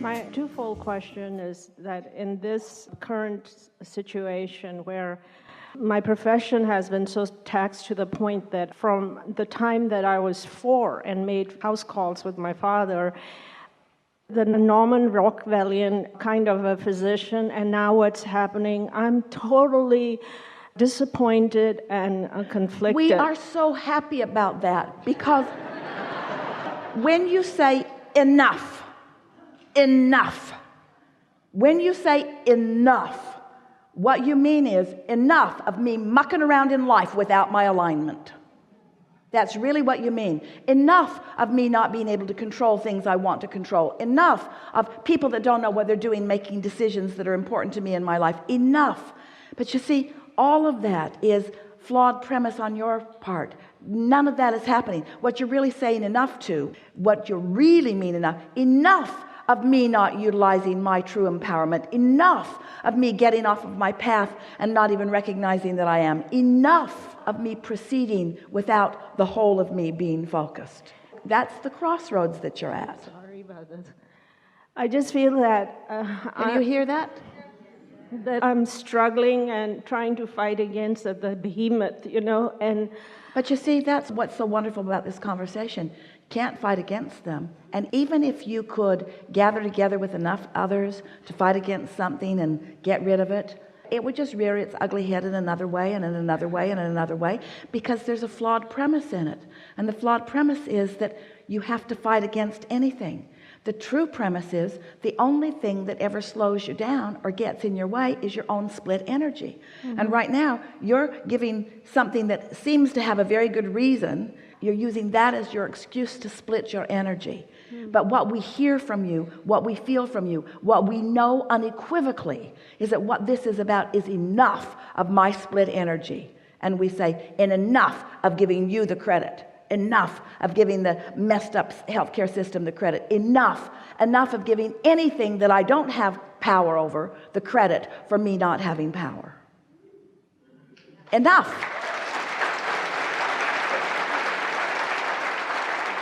My twofold question is that in this current situation where my profession has been so taxed to the point that from the time that I was 4 and made house calls with my father, the Norman Rockwellian kind of a physician, and now what's happening, I'm totally disappointed and conflicted. We are so happy about that, because when you say enough, when you say enough, what you mean is enough of me mucking around in life without my alignment. That's really what you mean. Enough of me not being able to control things I want to control. Enough of people that don't know what they're doing, making decisions that are important to me in my life. Enough. But you see, all of that is flawed premise on your part. None of that is happening. What you're really saying enough to, what you really mean enough of me not utilizing my true empowerment, enough of me getting off of my path and not even recognizing that I am, enough of me proceeding without the whole of me being focused. That's the crossroads that you're at. Sorry about this. I just feel that Can you hear that? That I'm struggling and trying to fight against the behemoth, But you see, that's what's so wonderful about this conversation. Can't fight against them. And even if you could gather together with enough others to fight against something and get rid of it, it would just rear its ugly head in another way and in another way and in another way, because there's a flawed premise in it. And the flawed premise is that you have to fight against anything. The true premise is the only thing that ever slows you down or gets in your way is your own split energy. And right now you're giving something that seems to have a very good reason. You're using that as your excuse to split your energy. But what we hear from you, what we feel from you, what we know unequivocally is that what this is about is enough of my split energy. And we say, and enough of giving you the credit. Enough of giving the messed up healthcare system the credit. Enough of giving anything that I don't have power over the credit for me not having power. Enough.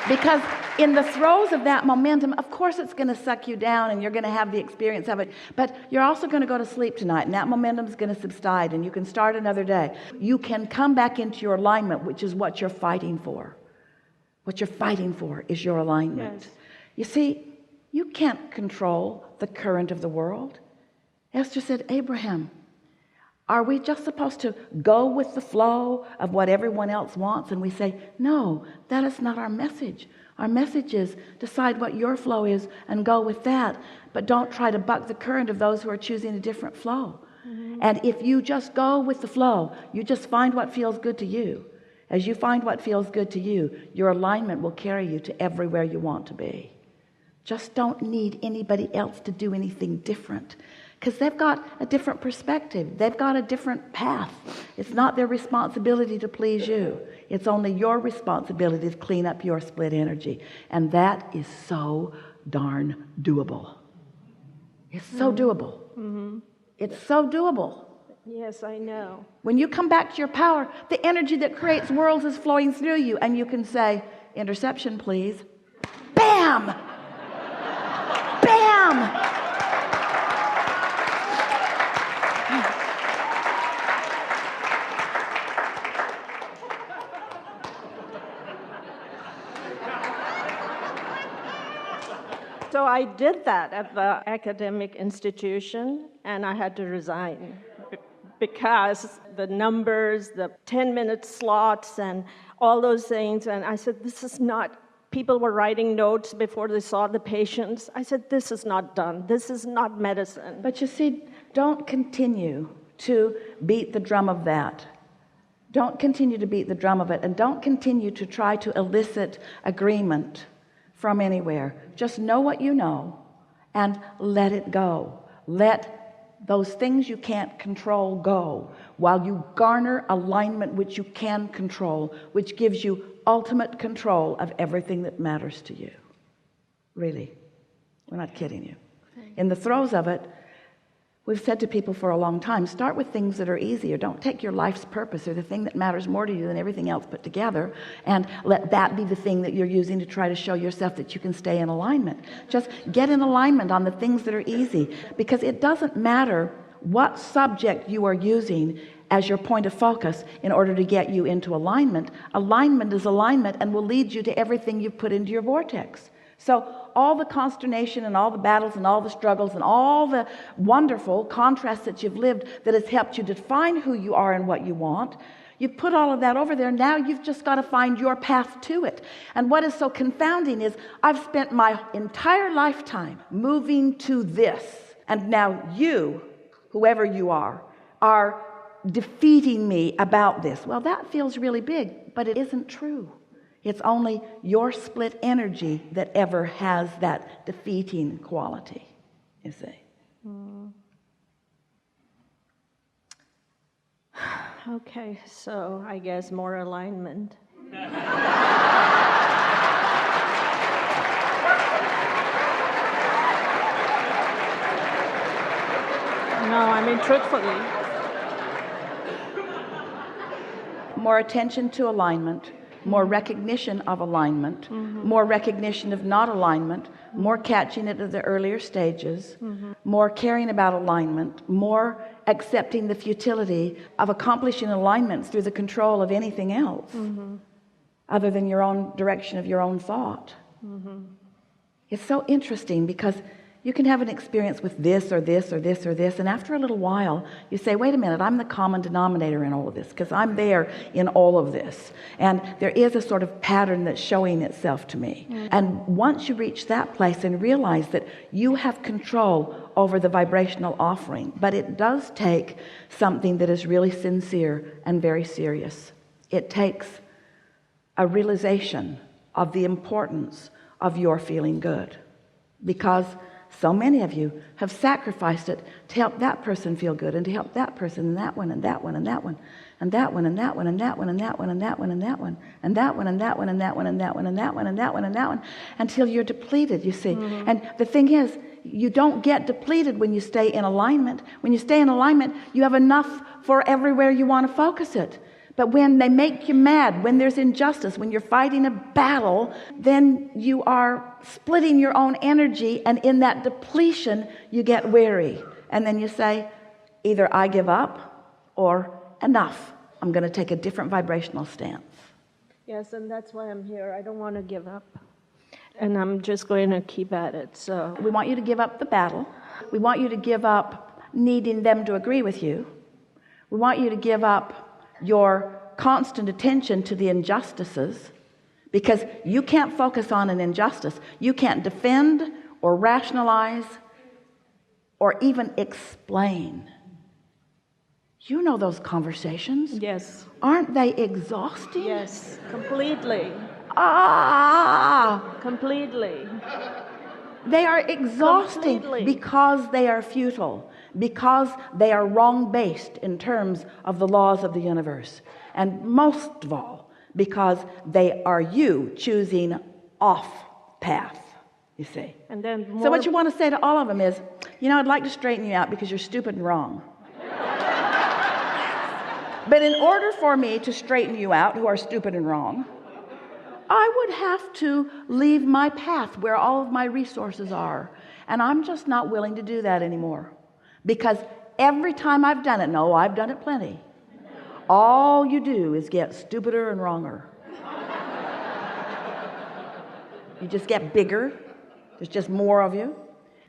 Because in the throes of that momentum, of course it's going to suck you down and you're going to have the experience of it, but you're also going to go to sleep tonight, and that momentum is going to subside and you can start another day. You can come back into your alignment, which is what you're fighting for. What you're fighting for is your alignment. Yes. You see, you can't control the current of the world. Esther said, Abraham, are we just supposed to go with the flow of what everyone else wants? And we say, no, that is not our message. Our message is decide what your flow is and go with that, but don't try to buck the current of those who are choosing a different flow. And if you just go with the flow, you just find what feels good to you. As you find what feels good to you, your alignment will carry you to everywhere you want to be. Just don't need anybody else to do anything different, because they've got a different perspective. They've got a different path. It's not their responsibility to please you. It's only your responsibility to clean up your split energy. And that is so darn doable. It's so doable. It's so doable. Yes, I know. When you come back to your power, the energy that creates worlds is flowing through you, and you can say, interception, please. Bam! Bam! So I did that at the academic institution, and I had to resign because the numbers, the 10-minute slots, and all those things. And I said, this is not, people were writing notes before they saw the patients. I said, this is not done. This is not medicine. But you see, don't continue to beat the drum of that. Don't continue to beat the drum of it, and don't continue to try to elicit agreement from anywhere. Just know what you know and let it go. Let those things you can't control go, while you garner alignment which you can control, which gives you ultimate control of everything that matters to you. Really, we're not kidding you. In the throes of it, We've said to people for a long time, start with things that are easier. Don't take your life's purpose or the thing that matters more to you than everything else put together and let that be the thing that you're using to try to show yourself that you can stay in alignment. Just get in alignment on the things that are easy, because it doesn't matter what subject you are using as your point of focus in order to get you into alignment. Alignment is alignment and will lead you to everything you've put into your vortex. So all the consternation and all the battles and all the struggles and all the wonderful contrasts that you've lived that has helped you define who you are and what you want, you've put all of that over there. Now you've just got to find your path to it. And what is so confounding is I've spent my entire lifetime moving to this, and now you, whoever you are defeating me about this. Well, that feels really big, but it isn't true. It's only your split energy that ever has that defeating quality, you see. Okay, so I guess more alignment. No, I mean, truthfully. More attention to alignment, more recognition of alignment, more recognition of not alignment, more catching it at the earlier stages, more caring about alignment, more accepting the futility of accomplishing alignments through the control of anything else other than your own direction of your own thought. It's so interesting because you can have an experience with this or this or this or this, and after a little while you say, wait a minute, I'm the common denominator in all of this, because I'm there in all of this, and there is a sort of pattern that's showing itself to me. And once you reach that place and realize that you have control over the vibrational offering, but it does take something that is really sincere and very serious. It takes a realization of the importance of your feeling good, because so many of you have sacrificed it to help that person feel good, and to help that person, and that one, and that one, and that one, and that one, and that one, and that one, and that one, and that one, and that one, and that one, and that one, and that one, and that one, and that one, and that one, and that one, until you're depleted, you see. And the thing is, you don't get depleted when you stay in alignment. When you stay in alignment, you have enough for everywhere you want to focus it. But when they make you mad, when there's injustice, when you're fighting a battle, then you are splitting your own energy, and in that depletion you get weary, and then you say, either I give up or enough, I'm going to take a different vibrational stance. Yes, and that's why I'm here. I don't want to give up, and I'm just going to keep at it. So we want you to give up the battle. We want you to give up needing them to agree with you. We want you to give up your constant attention to the injustices, because you can't focus on an injustice. You can't defend or rationalize or even explain. You know those conversations. yes, Aren't they exhausting? yes, completely, Completely. They are exhausting Completely. because they are futile, because they are wrong-based in terms of the laws of the universe, and most of all, because they are you choosing off path, you see. and then more. So what you want to say to all of them is, I'd like to straighten you out because you're stupid and wrong. But in order for me to straighten you out, who are stupid and wrong, I would have to leave my path where all of my resources are. And I'm just not willing to do that anymore. Because every time I've done it, no, I've done it plenty, all you do is get stupider and wronger. You just get bigger. There's just more of you.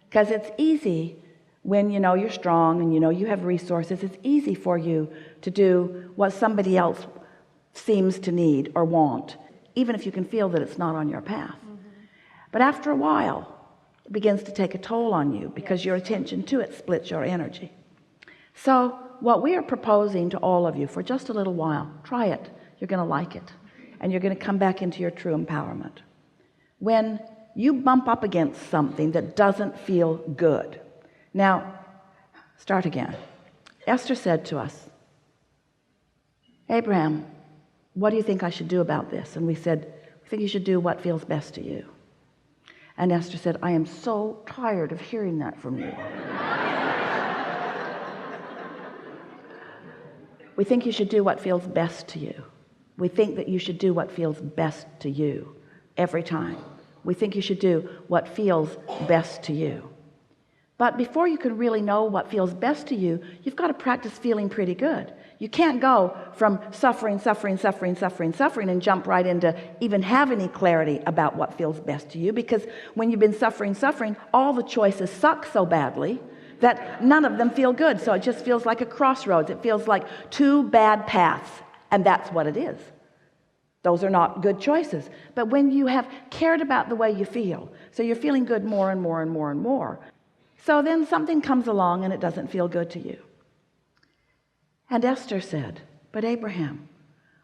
Because it's easy when you know you're strong and you know you have resources. It's easy for you to do what somebody else seems to need or want, even if you can feel that it's not on your path. But after a while, it begins to take a toll on you, because your attention to it splits your energy. So what we are proposing to all of you, for just a little while, try it. You're going to like it, and you're going to come back into your true empowerment. When you bump up against something that doesn't feel good. Now, start again. Esther said to us, Abraham, what do you think I should do about this? And we said, I think you should do what feels best to you. And Esther said, I am so tired of hearing that from you. We think you should do what feels best to you. We think that you should do what feels best to you every time. We think you should do what feels best to you. But before you can really know what feels best to you, you've got to practice feeling pretty good. You can't go from suffering and jump right into even have any clarity about what feels best to you, because when you've been suffering, all the choices suck so badly that none of them feel good. So it just feels like a crossroads. It feels like two bad paths, and that's what it is. Those are not good choices. But when you have cared about the way you feel, so you're feeling good more and more and more and more, so then something comes along and it doesn't feel good to you. And Esther said, but Abraham,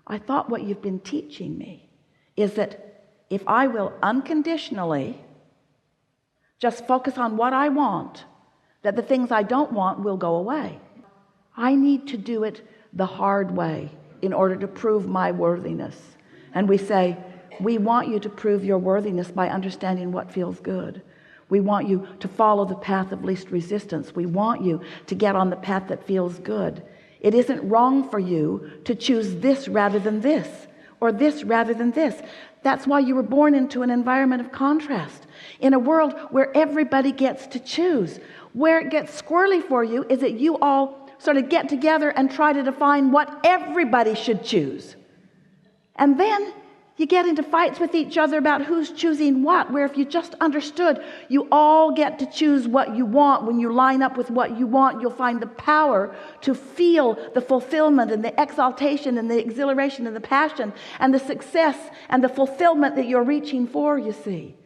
I thought what you've been teaching me is that if I will unconditionally just focus on what I want, that the things I don't want will go away. I need to do it the hard way in order to prove my worthiness. And we say, we want you to prove your worthiness by understanding what feels good. We want you to follow the path of least resistance. We want you to get on the path that feels good. It isn't wrong for you to choose this rather than this, or this rather than this. That's why you were born into an environment of contrast, in a world where everybody gets to choose. Where it gets squirrely for you is that you all sort of get together and try to define what everybody should choose. And then you get into fights with each other about who's choosing what, where if you just understood you all get to choose what you want, when you line up with what you want, you'll find the power to feel the fulfillment and the exaltation and the exhilaration and the passion and the success and the fulfillment that you're reaching for, you see.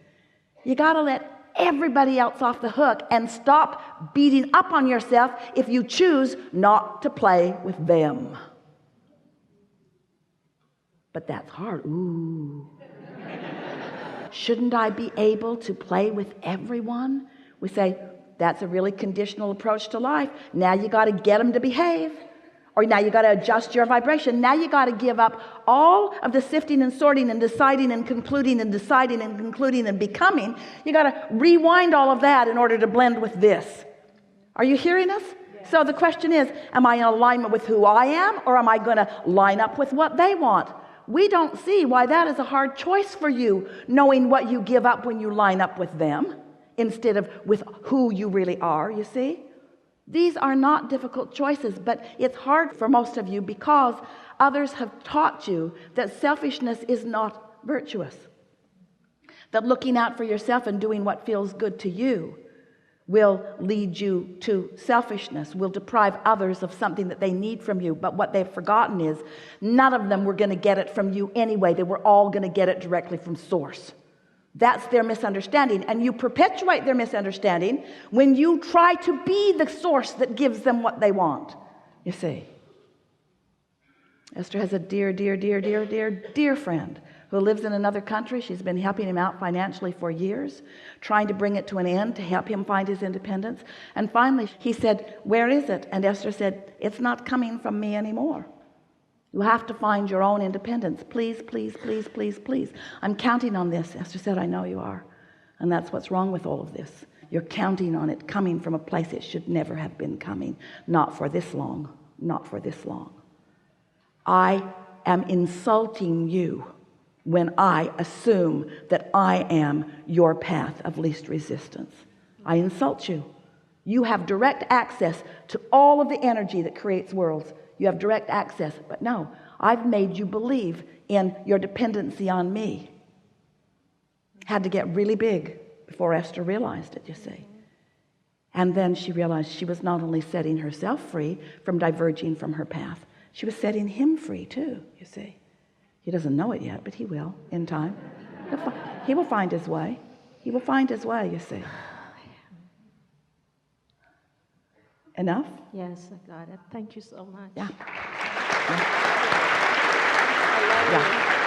You got to let everybody else off the hook and stop beating up on yourself if you choose not to play with them. But that's hard. Ooh. Shouldn't I be able to play with everyone? We say, that's a really conditional approach to life. Now you got to get them to behave. Or now you got to adjust your vibration. Now you got to give up all of the sifting and sorting and deciding and concluding and deciding and concluding and becoming. You got to rewind all of that in order to blend with this. Are you hearing us? Yes. So the question is, am I in alignment with who I am, or am I going to line up with what they want? We don't see why that is a hard choice for you, knowing what you give up when you line up with them instead of with who you really are, you see? These are not difficult choices, but it's hard for most of you because others have taught you that selfishness is not virtuous. That looking out for yourself and doing what feels good to you will lead you to selfishness, will deprive others of something that they need from you. But what they've forgotten is none of them were going to get it from you anyway. They were all going to get it directly from source. That's their misunderstanding. And you perpetuate their misunderstanding when you try to be the source that gives them what they want. You see, Esther has a dear friend who lives in another country. She's been helping him out financially for years, trying to bring it to an end to help him find his independence. And finally, he said, where is it? And Esther said, it's not coming from me anymore. You have to find your own independence. Please, please, please, please, please. I'm counting on this. Esther said, I know you are. And that's what's wrong with all of this. You're counting on it coming from a place it should never have been coming. Not for this long. Not for this long. I am insulting you when I assume that I am your path of least resistance. I insult you. You have direct access to all of the energy that creates worlds. You have direct access. But no, I've made you believe in your dependency on me. Had to get really big before Esther realized it, you see. And then she realized she was not only setting herself free from diverging from her path, she was setting him free too, you see. He doesn't know it yet, but he will in time. He will find his way. He will find his way, you see. Enough? Yes, I got it. Thank you so much. Yeah. I love Yeah.